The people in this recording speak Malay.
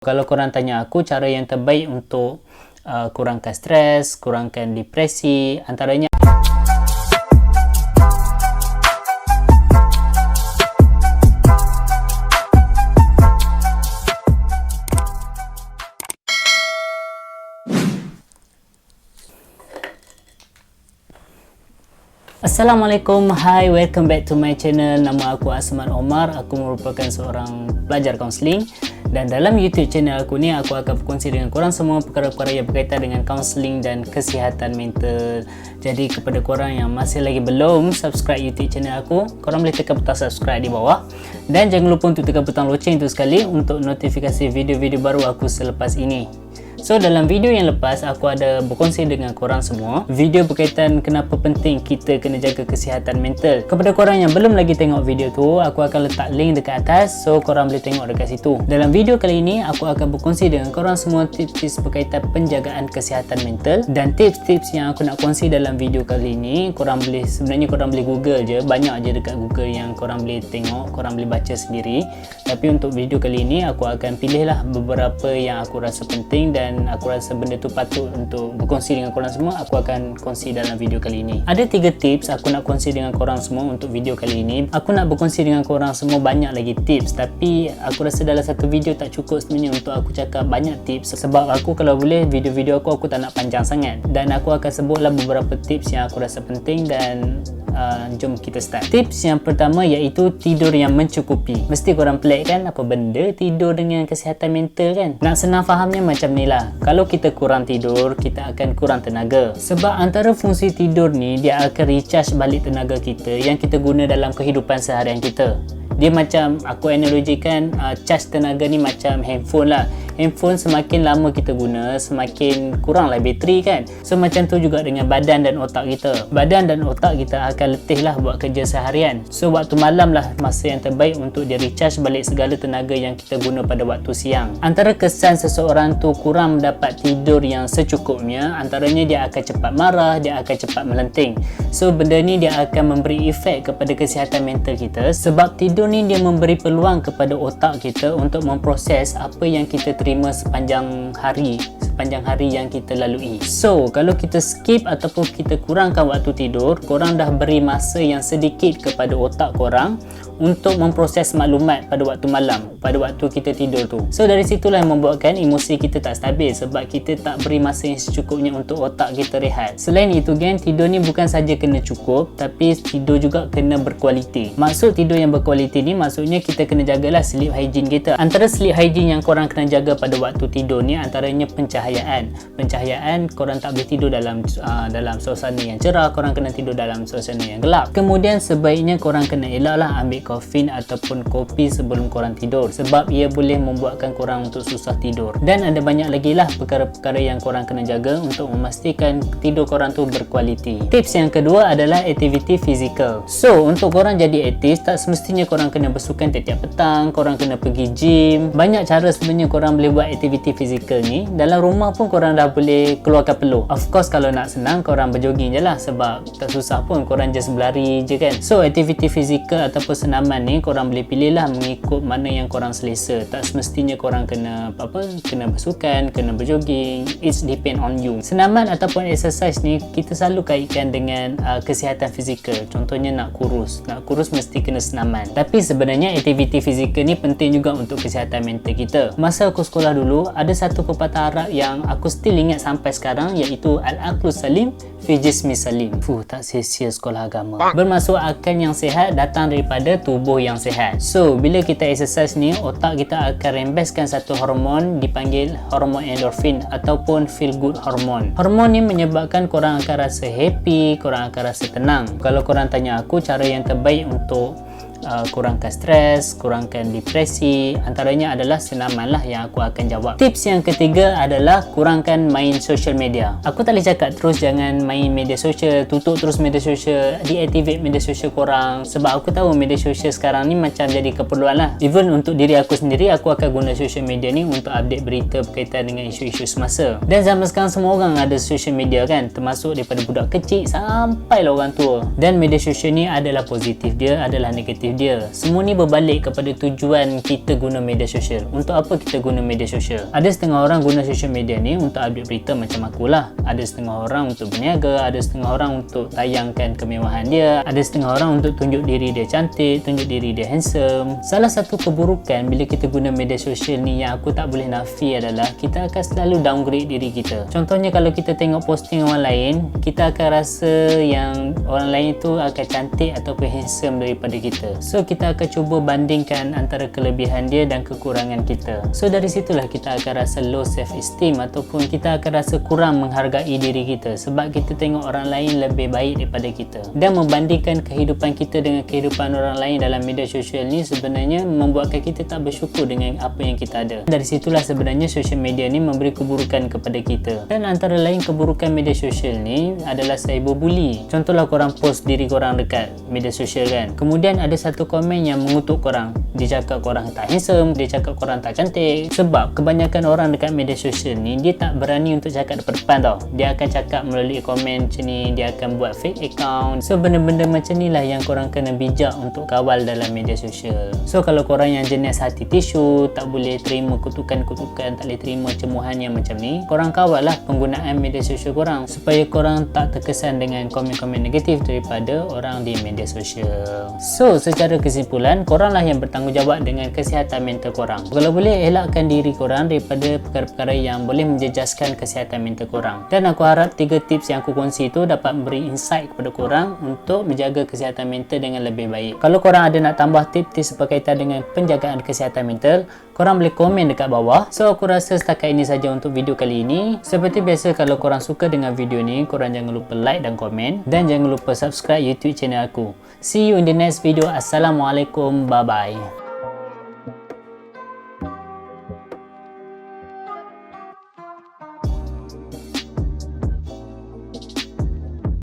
Kalau korang tanya aku cara yang terbaik untuk kurangkan stres, kurangkan depresi, antaranya Assalamualaikum, hi, welcome back to my channel. Nama aku Asman Omar, aku merupakan seorang pelajar kaunseling. Dan dalam YouTube channel aku ni, aku akan berkongsi dengan korang semua perkara-perkara yang berkaitan dengan kaunseling dan kesihatan mental. Jadi kepada korang yang masih lagi belum subscribe YouTube channel aku, korang boleh tekan butang subscribe di bawah. Dan jangan lupa untuk tekan butang loceng itu sekali untuk notifikasi video-video baru aku selepas ini. So dalam video yang lepas aku ada berkongsi dengan korang semua video berkaitan kenapa penting kita kena jaga kesihatan mental. Kepada korang yang belum lagi tengok video tu, aku akan letak link dekat atas, so korang boleh tengok dekat situ. Dalam video kali ini aku akan berkongsi dengan korang semua tips-tips berkaitan penjagaan kesihatan mental. Dan tips-tips yang aku nak kongsi dalam video kali ini, sebenarnya korang boleh google je, banyak je dekat Google yang korang boleh tengok, korang boleh baca sendiri. Tapi untuk video kali ini aku akan pilihlah beberapa yang aku rasa penting dan aku rasa benda tu patut untuk berkongsi dengan korang semua. Aku akan kongsi dalam video kali ini. Ada 3 tips aku nak kongsi dengan korang semua untuk video kali ini. Aku nak berkongsi dengan korang semua banyak lagi tips, tapi aku rasa dalam satu video tak cukup sebenarnya untuk aku cakap banyak tips. Sebab aku kalau boleh video-video aku tak nak panjang sangat. Dan aku akan sebutlah beberapa tips yang aku rasa penting dan jom kita start. Tips yang pertama iaitu tidur yang mencukupi. Mesti korang pelik kan, apa benda tidur dengan kesihatan mental kan? Nak senang fahamnya macam ni lah. Kalau kita kurang tidur, kita akan kurang tenaga. Sebab antara fungsi tidur ni, dia akan recharge balik tenaga kita yang kita guna dalam kehidupan seharian kita. Dia macam, aku analogikan charge tenaga ni macam handphone lah. Handphone semakin lama kita guna, semakin kurang lah bateri kan. So macam tu juga dengan badan dan otak kita. Badan dan otak kita akan letih lah buat kerja seharian. So waktu malam lah masa yang terbaik untuk dia recharge balik segala tenaga yang kita guna pada waktu siang. Antara kesan seseorang tu kurang mendapat tidur yang secukupnya, antaranya dia akan cepat marah, dia akan cepat melenting. So benda ni dia akan memberi efek kepada kesihatan mental kita. Sebab tidur ni dia memberi peluang kepada otak kita untuk memproses apa yang kita terima sepanjang hari yang kita lalui. So kalau kita skip ataupun kita kurangkan waktu tidur, korang dah beri masa yang sedikit kepada otak korang untuk memproses maklumat pada waktu malam, pada waktu kita tidur tu. So dari situlah yang membuatkan emosi kita tak stabil, sebab kita tak beri masa yang secukupnya untuk otak kita rehat. Selain itu geng, tidur ni bukan saja kena cukup, tapi tidur juga kena berkualiti. Maksud tidur yang berkualiti ni, maksudnya kita kena jagalah sleep hygiene kita. Antara sleep hygiene yang korang kena jaga pada waktu tidur ni antaranya pencahayaan. Pencahayaan, korang tak boleh tidur dalam suasana yang cerah, korang kena tidur dalam suasana yang gelap. Kemudian sebaiknya korang kena elaklah ambil kafein ataupun kopi sebelum korang tidur, sebab ia boleh membuatkan korang untuk susah tidur. Dan ada banyak lagi lah perkara-perkara yang korang kena jaga untuk memastikan tidur korang tu berkualiti. Tips yang kedua adalah aktiviti fizikal. So untuk korang jadi aktif, tak semestinya korang kena bersukan tiap-tiap petang, korang kena pergi gym. Banyak cara sebenarnya korang boleh buat aktiviti fizikal ni. Dalam rumah pun korang dah boleh keluarkan peluh. Of course kalau nak senang, korang berjoging je lah, sebab tak susah pun, korang just berlari je kan. So aktiviti fizikal ataupun senaman ni korang boleh pilih lah mengikut mana yang korang selesa. Tak semestinya korang kena kena bersukan, kena berjoging. It's depend on you. Senaman ataupun exercise ni kita selalu kaitkan dengan kesihatan fizikal. Contohnya nak kurus mesti kena senaman. Tapi sebenarnya aktiviti fizikal ni penting juga untuk kesihatan mental kita. Masa aku sekolah dulu, ada satu pepatah Arab yang aku still ingat sampai sekarang, iaitu Al-Aqlu Salim fi Jismi Salim. Tak sia-sia sekolah agama. Bermaksud akal yang sihat datang daripada tubuh yang sihat. So bila kita exercise ni, otak kita akan rembeskan satu hormon dipanggil hormon endorfin ataupun feel good hormon. Hormon ni menyebabkan korang akan rasa happy, korang akan rasa tenang. Kalau korang tanya aku cara yang terbaik untuk kurangkan stres, kurangkan depresi, antaranya adalah senaman lah yang aku akan jawab. Tips yang ketiga adalah kurangkan main social media. Aku tak boleh cakap terus jangan main media sosial, tutup terus media sosial, deactivate media sosial korang, sebab aku tahu media sosial sekarang ni macam jadi keperluan lah. Even untuk diri aku sendiri, aku akan guna social media ni untuk update berita berkaitan dengan isu-isu semasa. Dan zaman sekarang semua orang ada social media kan, termasuk daripada budak kecil sampai lah orang tua. Dan media sosial ni adalah positif dia, adalah negatif objektif dia. Semua ni berbalik kepada tujuan kita guna media sosial. Untuk apa kita guna media sosial? Ada setengah orang guna social media ni untuk update berita macam akulah. Ada setengah orang untuk berniaga, ada setengah orang untuk tayangkan kemewahan dia, ada setengah orang untuk tunjuk diri dia cantik, tunjuk diri dia handsome. Salah satu keburukan bila kita guna media sosial ni yang aku tak boleh nafi adalah kita akan selalu downgrade diri kita. Contohnya kalau kita tengok posting orang lain, kita akan rasa yang orang lain tu akan cantik ataupun handsome daripada kita. So kita akan cuba bandingkan antara kelebihan dia dan kekurangan kita. So dari situlah kita akan rasa low self esteem ataupun kita akan rasa kurang menghargai diri kita sebab kita tengok orang lain lebih baik daripada kita. Dan membandingkan kehidupan kita dengan kehidupan orang lain dalam media sosial ni sebenarnya membuatkan kita tak bersyukur dengan apa yang kita ada. Dari situlah sebenarnya social media ni memberi keburukan kepada kita. Dan antara lain keburukan media sosial ni adalah cyberbully. Contohlah korang post diri korang dekat media sosial kan, kemudian ada satu komen yang mengutuk korang. Dia cakap korang tak handsome, dia cakap korang tak cantik. Sebab kebanyakan orang dekat media sosial ni dia tak berani untuk cakap depan-depan tau. Dia akan cakap melalui komen macam ni, dia akan buat fake account. So benda-benda macam ni lah yang korang kena bijak untuk kawal dalam media sosial. So kalau korang yang jenis hati tisu, tak boleh terima kutukan-kutukan, tak boleh terima cemuhan yang macam ni, korang kawal lah penggunaan media sosial korang supaya korang tak terkesan dengan komen-komen negatif daripada orang di media sosial. So secara kesimpulan, korang lah yang bertanggungjawab dengan kesihatan mental korang. Kalau boleh, elakkan diri korang daripada perkara-perkara yang boleh menjejaskan kesihatan mental korang. Dan aku harap 3 tips yang aku kongsi tu dapat memberi insight kepada korang untuk menjaga kesihatan mental dengan lebih baik. Kalau korang ada nak tambah tips-tips berkaitan dengan penjagaan kesihatan mental, korang boleh komen dekat bawah. So aku rasa setakat ini saja untuk video kali ini. Seperti biasa, kalau korang suka dengan video ni, korang jangan lupa like dan komen, dan jangan lupa subscribe YouTube channel aku. See you in the next video. Assalamualaikum, bye bye.